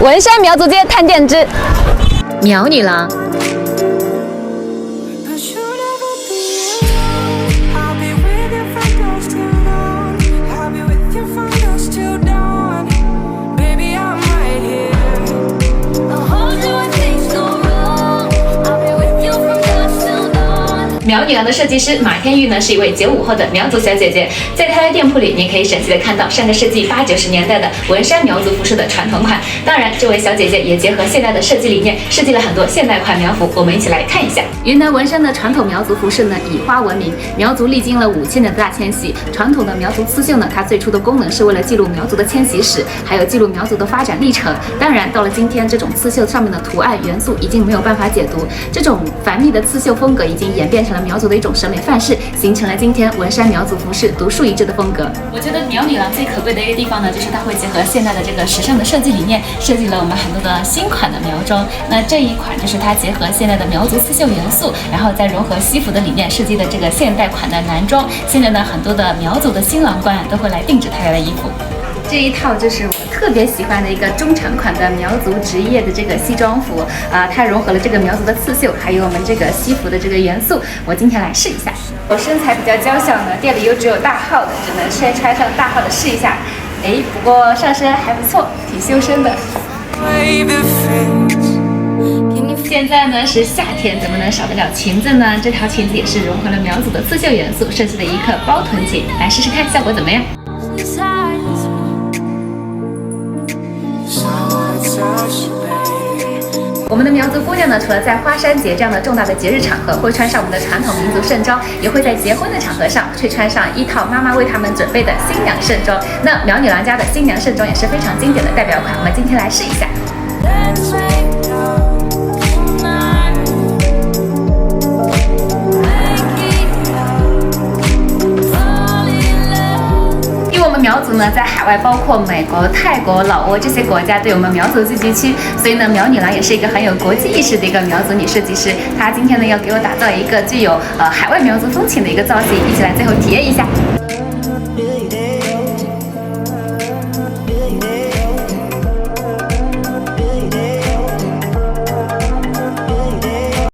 文山苗族街探店之苗女郎。苗女郎的设计师马天玉呢，是一位95后的苗族小姐姐。在她的店铺里，你可以神奇的看到上个世纪80、90年代的文山苗族服饰的传统款。当然，这位小姐姐也结合现代的设计理念，设计了很多现代款苗服。我们一起来看一下。云南文山的传统苗族服饰呢，以花闻名。苗族历经了5000年的大迁徙，传统的苗族刺绣呢，它最初的功能是为了记录苗族的迁徙史，还有记录苗族的发展历程。当然，到了今天，这种刺绣上面的图案元素已经没有办法解读，这种繁密的刺绣风格已经演变成了苗族的一种审美范式，形成了今天文山苗族服饰独树一帜的风格。我觉得苗女郎最可贵的一个地方呢，就是它会结合现代的这个时尚的设计理念，设计了我们很多的新款的苗装。那这一款就是它结合现代的苗族刺绣元素，然后再融合西服的理念设计的这个现代款的男装。现在呢，很多的苗族的新郎官都会来定制他家的衣服。这一套就是我特别喜欢的一个中长款的苗族职业的这个西装服它融合了这个苗族的刺绣，还有我们这个西服的这个元素。我今天来试一下。我身材比较娇小呢，店里又只有大号的，只能先穿上大号的试一下。不过上身还不错，挺修身的。现在呢是夏天，怎么能少得了裙子呢？这条裙子也是融合了苗族的刺绣元素设计的一个包臀裙，来试试看效果怎么样？我们的苗族姑娘呢，除了在花山节这样的重大的节日场合会穿上我们的传统民族盛装，也会在结婚的场合上会穿上一套妈妈为他们准备的新娘盛装。那苗女郎家的新娘盛装也是非常经典的代表款，我们今天来试一下。苗族呢，在海外包括美国、泰国、老挝这些国家都有我们苗族聚集区，所以呢，苗女郎也是一个很有国际意识的一个苗族女设计师。她今天呢，要给我打造一个具有海外苗族风情的一个造型，一起来最后体验一下。